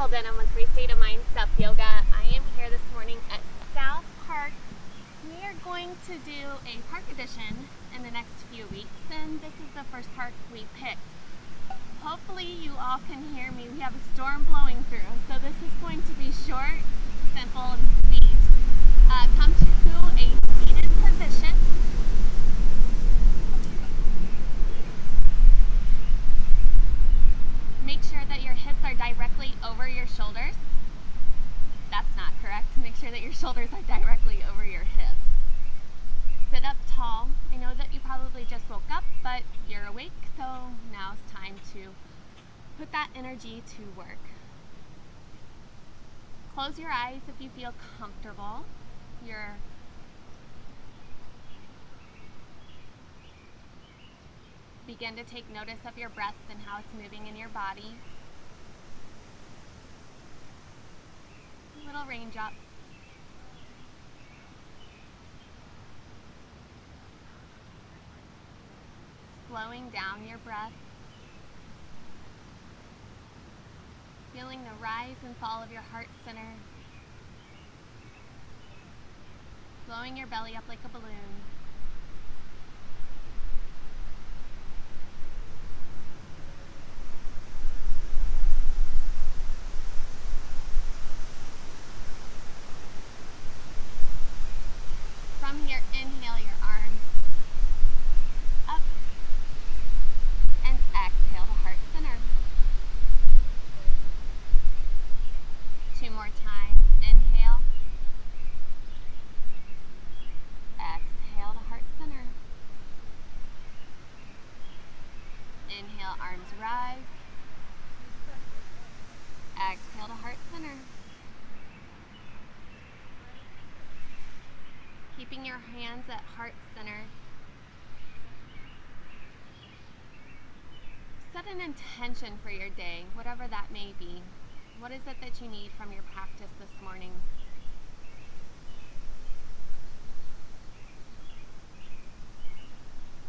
Krystal Denham with Free State of Mind Self-Yoga. I am here this morning at South Park. We are going to do a park edition in the next few weeks, and this is the first park we picked. Hopefully you all can hear me. We have a storm blowing through, so this is going to be short, simple, and sweet. Come to a seated position. Make sure that your hips are directly over your shoulders. That's not correct. Make sure that your shoulders are directly over your hips. Sit up tall. I know that you probably just woke up, but you're awake, so now it's time to put that energy to work. Close your eyes if you feel comfortable. Begin to take notice of your breath and how it's moving in your body. Little raindrops. Slowing down your breath. Feeling the rise and fall of your heart center. Blowing your belly up like a balloon. From here, inhale your arms up and exhale to heart center. 2 more times. Inhale. Exhale to heart center. Inhale, arms rise. Exhale to heart center. Keeping your hands at heart center. Set an intention for your day, whatever that may be. What is it that you need from your practice this morning?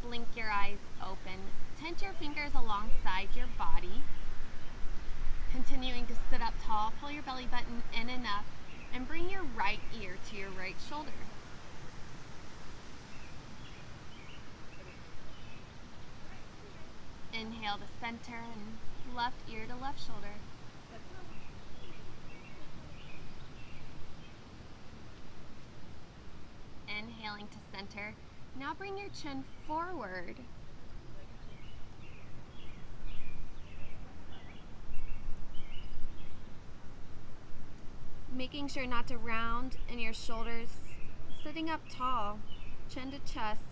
Blink your eyes open. Tent your fingers alongside your body. Continuing to sit up tall, pull your belly button in and up, and bring your right ear to your right shoulder. Inhale to center and left ear to left shoulder. Inhaling to center. Now bring your chin forward. Making sure not to round in your shoulders. Sitting up tall, chin to chest.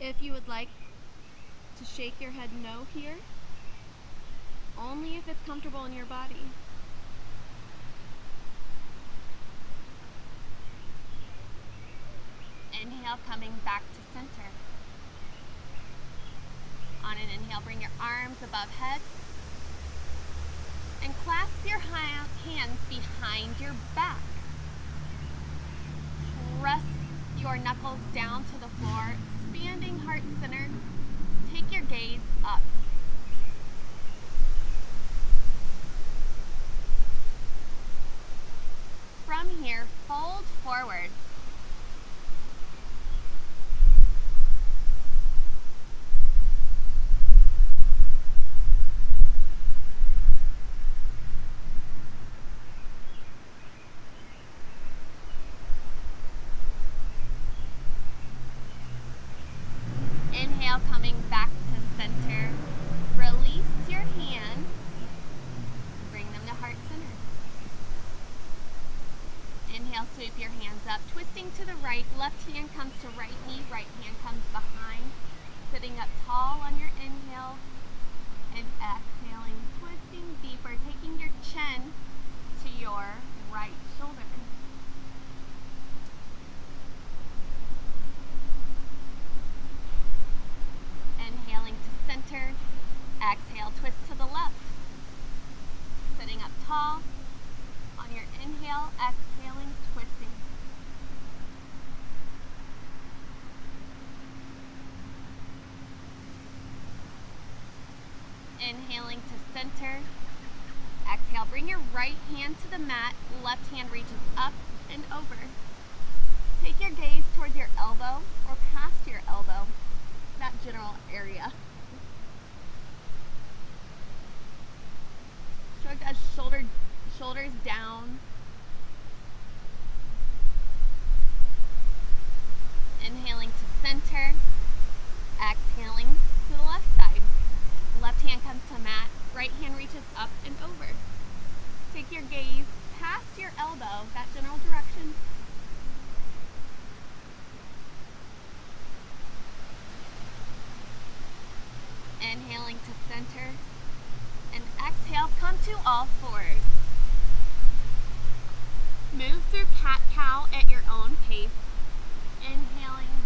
If you would like to shake your head no here, only if it's comfortable in your body. Inhale, coming back to center. On an inhale, bring your arms above head and clasp your hands behind your back. Press your knuckles down to the floor, expanding heart center. Take your gaze up. From here, fold forward. Inhale, coming back to center. Release your hands. Bring them to heart center. Inhale, sweep your hands up. Twisting to the right. Left hand comes to right knee. Right hand comes behind. Sitting up tall on your inhale. And exhaling. Twisting deeper. Taking your chin to your right shoulder. Inhaling to center. Exhale, twist to the left. Sitting up tall. On your inhale, exhaling, twisting. Inhaling to center. Exhale, bring your right hand to the mat, left hand reaches up and over. Take your gaze towards your elbow or past your elbow, that general area. Shrug as shoulders down. Inhaling to center, exhaling to the left side. Left hand comes to mat, right hand reaches up and over. Take your gaze past your elbow, that general direction. Inhaling to center, and exhale, come to all fours. Move through cat-cow at your own pace. Inhaling,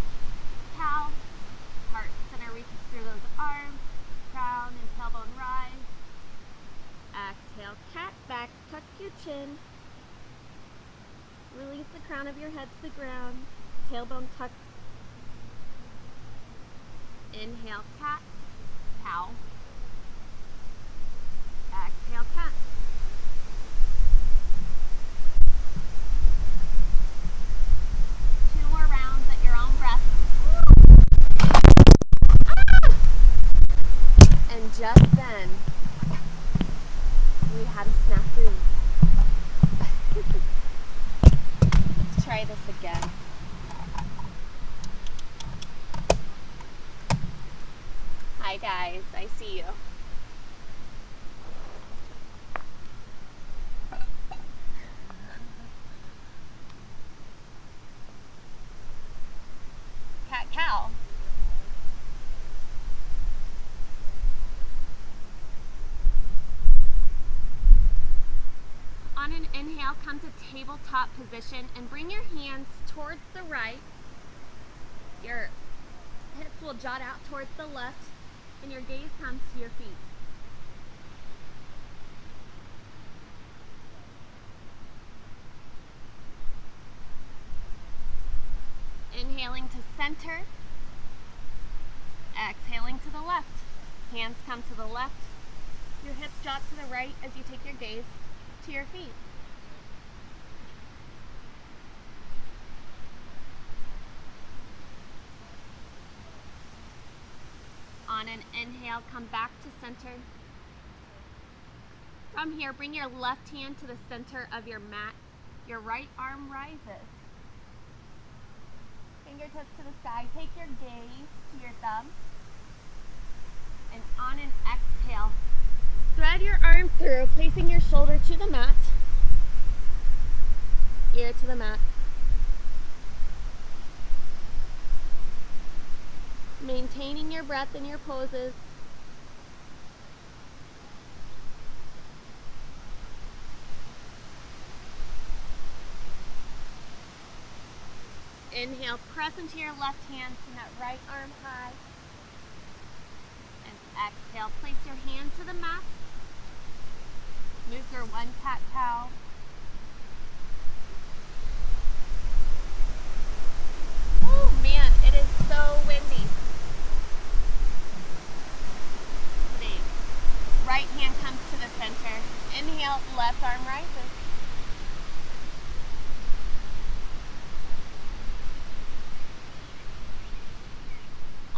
cow, heart center reaches through those arms, crown and tailbone rise. Exhale, cat back, tuck your chin. Release the crown of your head to the ground, tailbone tucks. Inhale, cat, cow. Exhale, cat. Two more rounds at your own breath. And just then, we had a snafu. Let's try this again. Hi guys, I see you. Cat cow. On an inhale, come to tabletop position and bring your hands towards the right. Your hips will jut out towards the left and your gaze comes to your feet. Inhaling to center, exhaling to the left. Hands come to the left, your hips jut to the right as you take your gaze to your feet. On an inhale, come back to center. From here, bring your left hand to the center of your mat. Your right arm rises. Fingertips to the sky. Take your gaze to your thumb. And on an exhale, thread your arm through, placing your shoulder to the mat, ear to the mat. Maintaining your breath in your poses. Inhale, press into your left hand, send that right arm high. And exhale, place your hand to the mat. Move through one cat-cow. Oh man, it is so windy today. Right hand comes to the center. Inhale, left arm rises.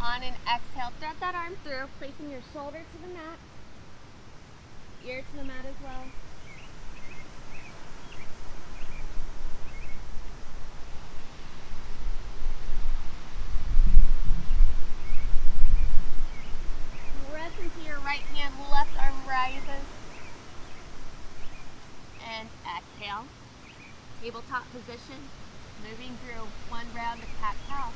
On an exhale, thread that arm through, placing your shoulder to the mat, ear to the mat as well. Press into your right hand, left arm rises. And exhale. Tabletop position, moving through one round of cat-cow.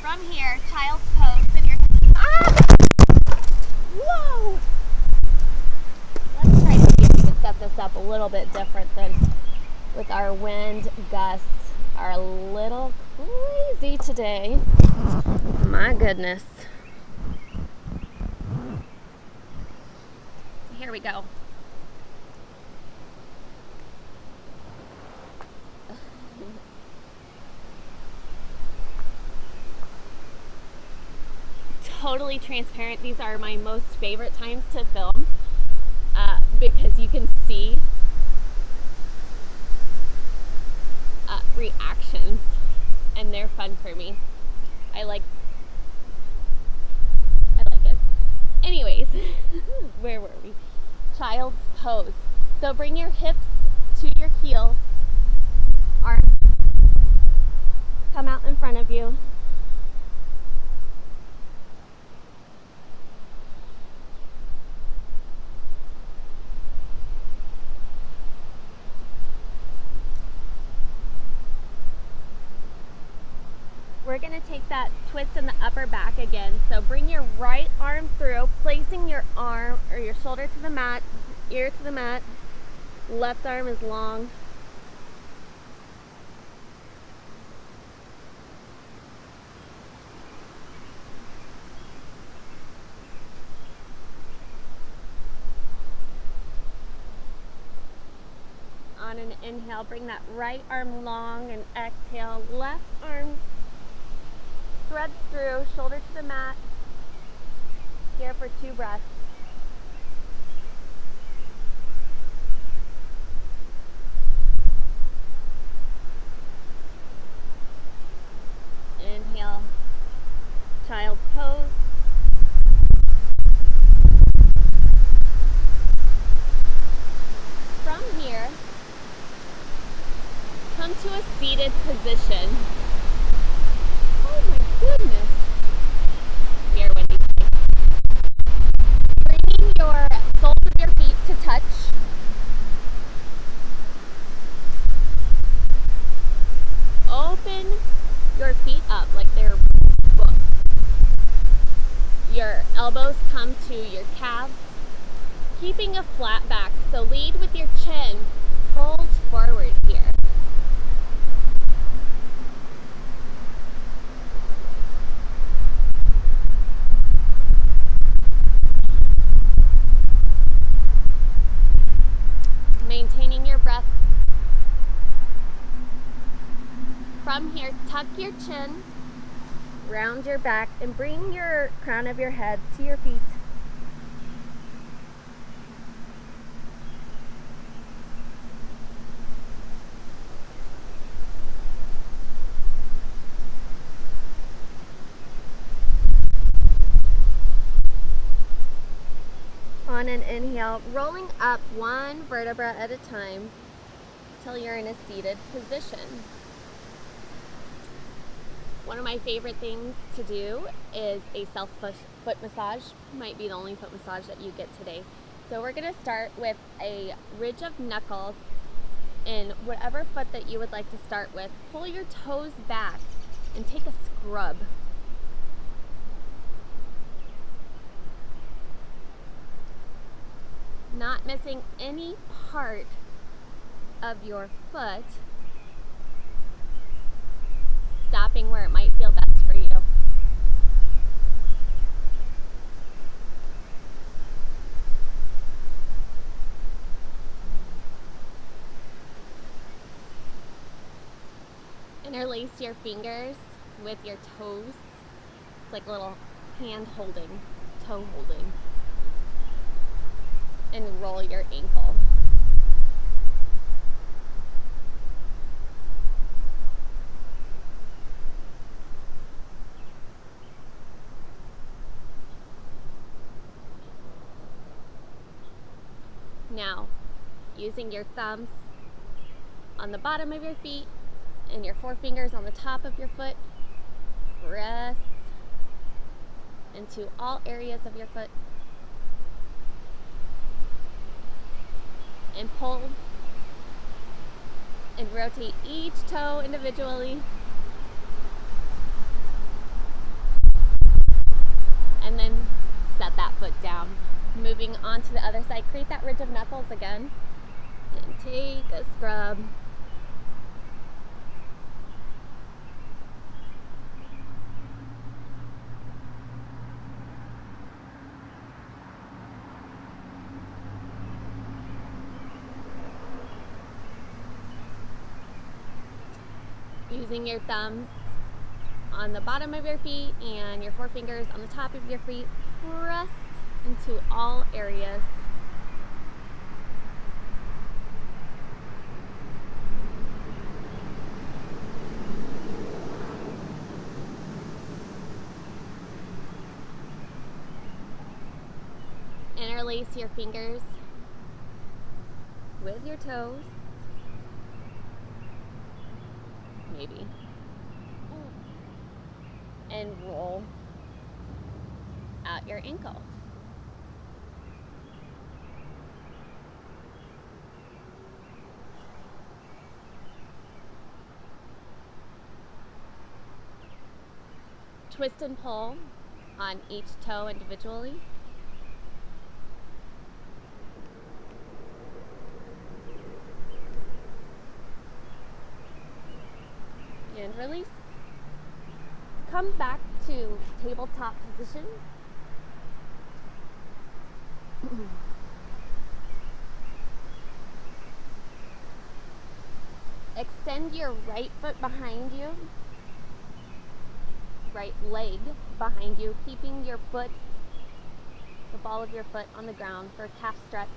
From here, child's pose, and your whoa! Let's try to see if we can set this up a little bit different than with our wind gusts are a little crazy today. My goodness. Here we go. totally transparent, these are my most favorite times to film because you can see reactions and they're fun for me. I like it. Anyways, where were we? Child's pose. So bring your hips to your heels, arms come out in front of you. We're going to take that twist in the upper back again. So bring your right arm through, placing your arm or your shoulder to the mat, ear to the mat. Left arm is long. On an inhale, bring that right arm long, and exhale, left arm threads through, shoulder to the mat. Here for 2 breaths. Inhale, child's pose. From here, come to a seated position. Oh my goodness. Here, Wendy. Bringing your soles of your feet to touch. Open your feet up like they're booked. Your elbows come to your calves, keeping a flat back. So lead with your chin, fold forward here. Maintaining your breath. From here, tuck your chin, round your back, and bring your crown of your head to your feet. On an inhale, rolling up one vertebra at a time until you're in a seated position. One of my favorite things to do is a self foot massage. Might be the only foot massage that you get today. So we're going to start with a ridge of knuckles in whatever foot that you would like to start with. Pull your toes back and take a scrub. Not missing any part of your foot, stopping where it might feel best for you. Interlace your fingers with your toes. It's like a little hand holding, toe holding. And roll your ankle. Now, using your thumbs on the bottom of your feet and your forefingers on the top of your foot, press into all areas of your foot. And pull and rotate each toe individually. And then set that foot down. Moving on to the other side, create that ridge of knuckles again. And take a scrub. Using your thumbs on the bottom of your feet and your forefingers on the top of your feet. Press into all areas. Interlace your fingers with your toes. Maybe. And roll out your ankle. Twist and pull on each toe individually. And release. Come back to tabletop position. Extend your right foot behind you, right leg behind you, keeping your foot, the ball of your foot on the ground for a calf stretch.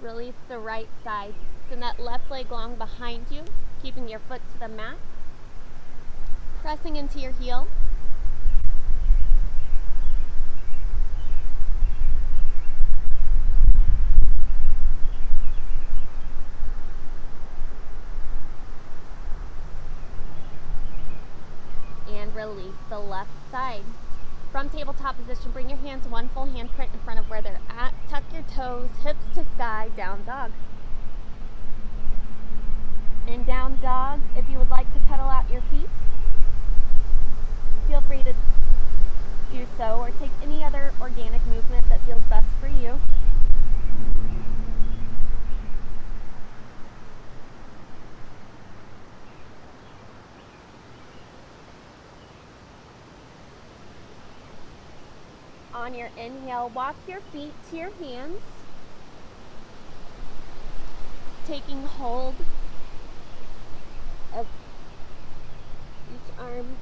Release the right side. Send that left leg long behind you, keeping your foot to the mat. Pressing into your heel. And release the left side. From tabletop position, bring your hands one full handprint in front of where they're at. Tuck your toes, hips to sky, down dog. In down dog, if you would like to pedal out your feet, feel free to do so, or take any other organic movement that feels best for you. On your inhale, walk your feet to your hands, taking hold of each arm.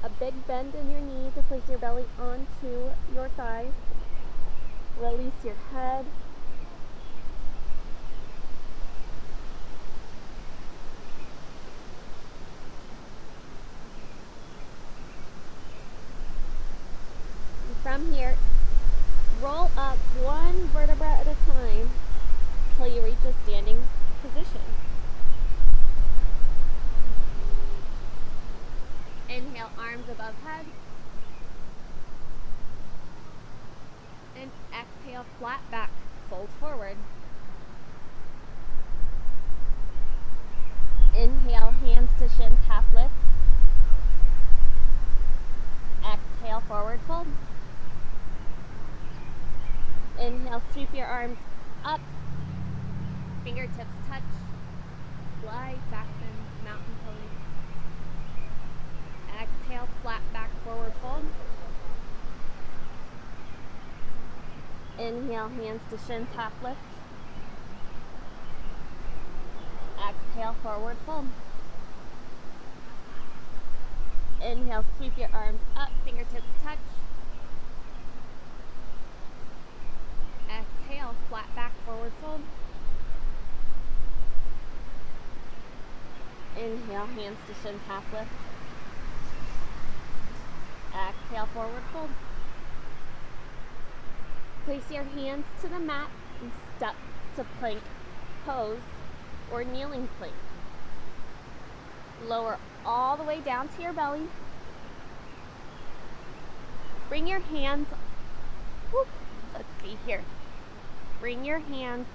A big bend in your knee to place your belly onto your thighs. Release your head. From here, roll up one vertebra at a time until you reach a standing position. Inhale, arms above head. And exhale, flat back, fold forward. Inhale, hands to shins, half lift. Exhale, forward fold. Inhale, sweep your arms up, fingertips touch, slide back bend, mountain pose. Exhale, flat back, forward fold. Inhale, hands to shins, half lift. Exhale, forward fold. Inhale, sweep your arms up, fingertips touch. Exhale, flat back, forward fold. Inhale, hands to shins, half lift. Exhale, forward fold. Place your hands to the mat and step to plank pose or kneeling plank. Lower all the way down to your belly. Bring your hands, let's see here. Bring your hands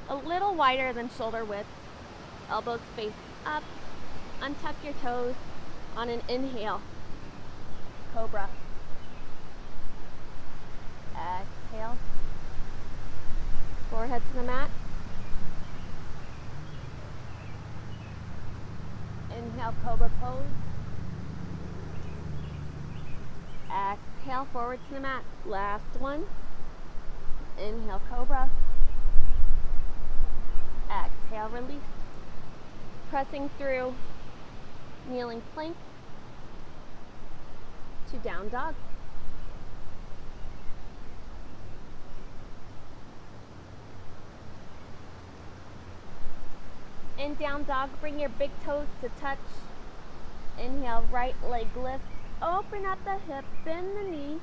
a little wider than shoulder width. Elbows face up. Untuck your toes on an inhale. Cobra. Exhale. Forehead to the mat. Inhale, Cobra Pose. Exhale, forward to the mat. Last one. Inhale, Cobra. Exhale, release. Pressing through kneeling plank to down dog. In down dog, bring your big toes to touch. Inhale, right leg lift. Open up the hip, bend the knee.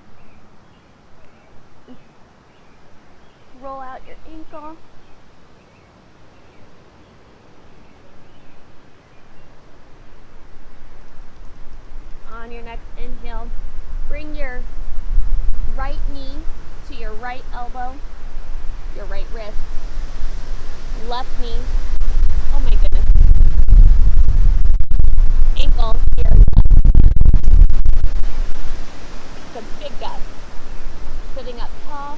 Roll out your ankle. On your next inhale, bring your right knee to your right elbow, your right wrist, left knee. Oh my goodness. Ankle to your left. It's a big gust. Sitting up tall.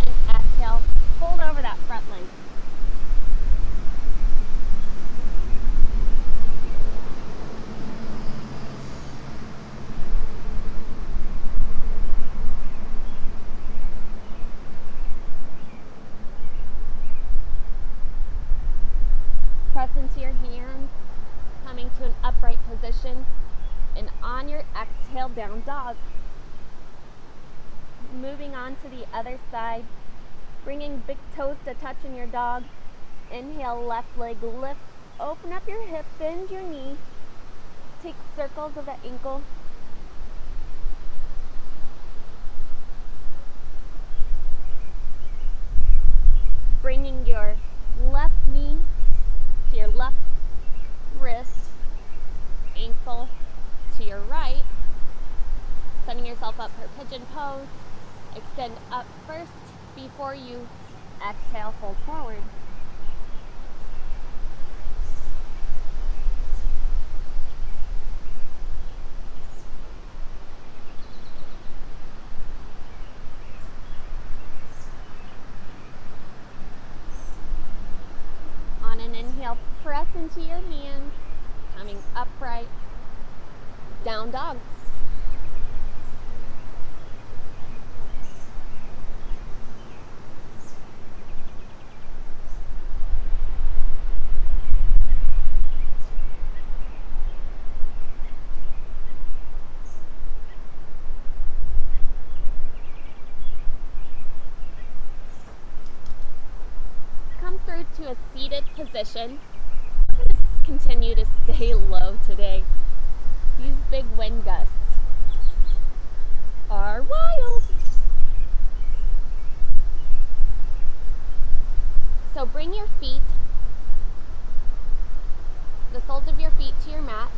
And exhale. Fold over that front leg. Press into your hands, coming to an upright position, and on your exhale, down dog. Moving on to the other side, bringing big toes to touch in your dog. Inhale, left leg lift, open up your hip, bend your knee, take circles of the ankle. Bringing your left knee to your left wrist, ankle to your right, setting yourself up for pigeon pose. Extend up first before you exhale, fold forward. On an inhale, press into your hands, coming upright, down dog. Come through to a seated position. I'm going to continue to stay low today. These big wind gusts are wild. So bring your feet, the soles of your feet to your mat,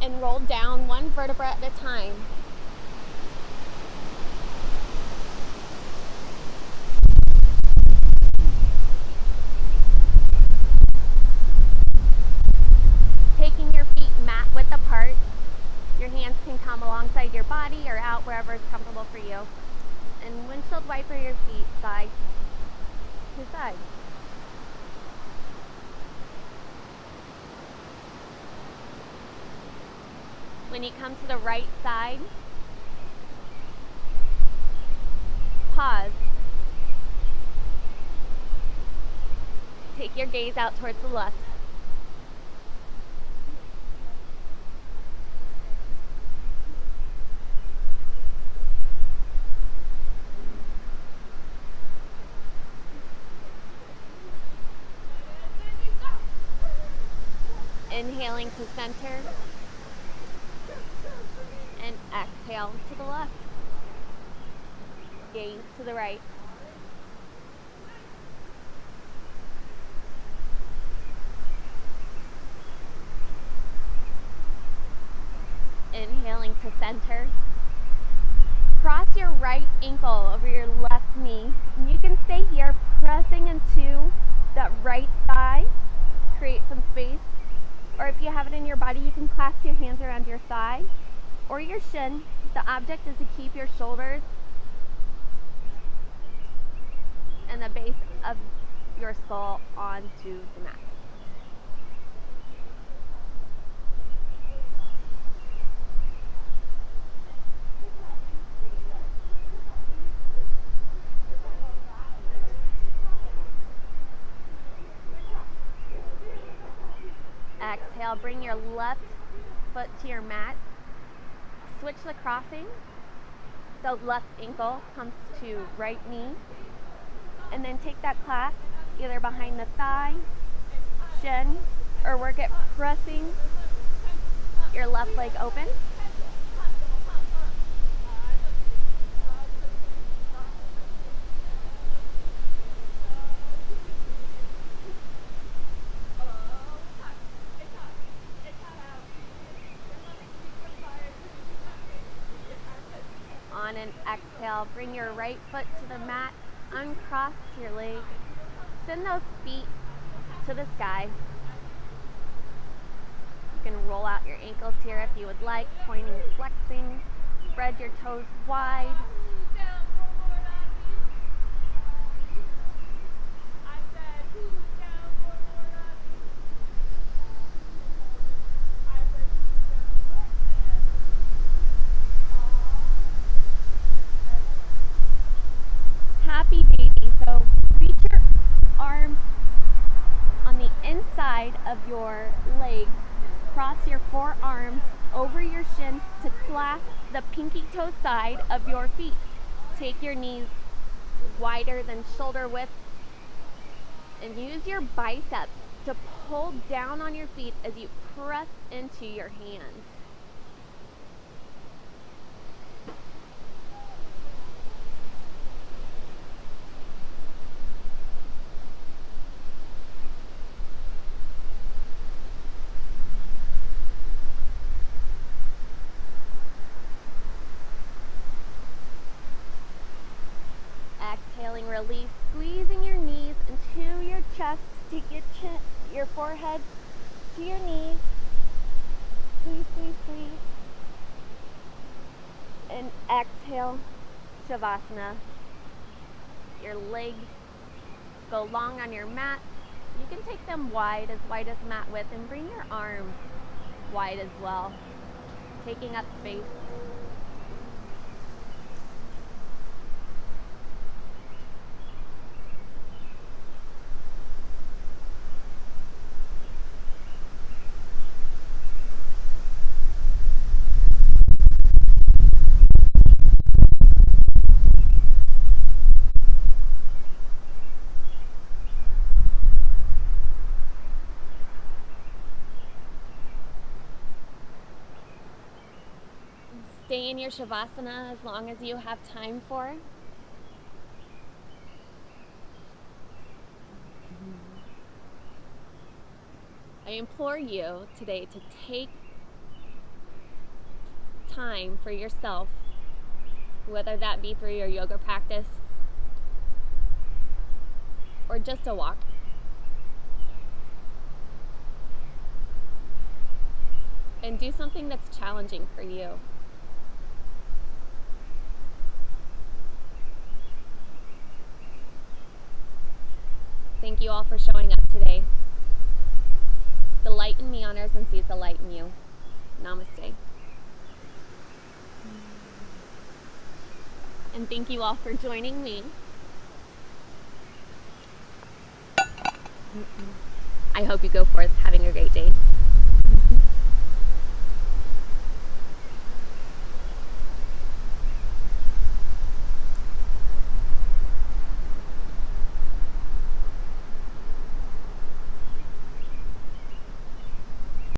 and roll down one vertebra at a time. Taking your feet mat width apart, your hands can come alongside your body or out wherever is comfortable for you. And windshield wiper your feet side to side. When you come to the right side, pause. Take your gaze out towards the left. Inhaling to center and exhale to the left. Gaze to the right. Inhaling to center. Cross your right ankle over your left knee. And you can stay here pressing into that right thigh. Create some space. Or if you have it in your body, you can clasp your hands around your thigh or your shin. The object is to keep your shoulders and the base of your skull onto the mat. Exhale, bring your left foot to your mat. Switch the crossing. So left ankle comes to right knee. And then take that clasp either behind the thigh, shin, or work at pressing your left leg open. On an exhale, bring your right foot to the mat, uncross your leg, send those feet to the sky. You can roll out your ankles here if you would like, pointing, flexing, spread your toes wide. Happy baby. So reach your arms on the inside of your legs. Cross your forearms over your shins to clasp the pinky toe side of your feet. Take your knees wider than shoulder width and use your biceps to pull down on your feet as you press into your hands. Exhaling, release, squeezing your knees into your chest. Take your chin, your forehead to your knees. Squeeze, squeeze, squeeze. And exhale, Shavasana. Your legs go long on your mat. You can take them wide as mat width, and bring your arms wide as well, taking up space. Stay in your Shavasana as long as you have time for. I implore you today to take time for yourself, whether that be through your yoga practice or just a walk. And do something that's challenging for you. Thank you all for showing up today. The light in me honors and sees the light in you. Namaste. And thank you all for joining me. I hope you go forth having a great day.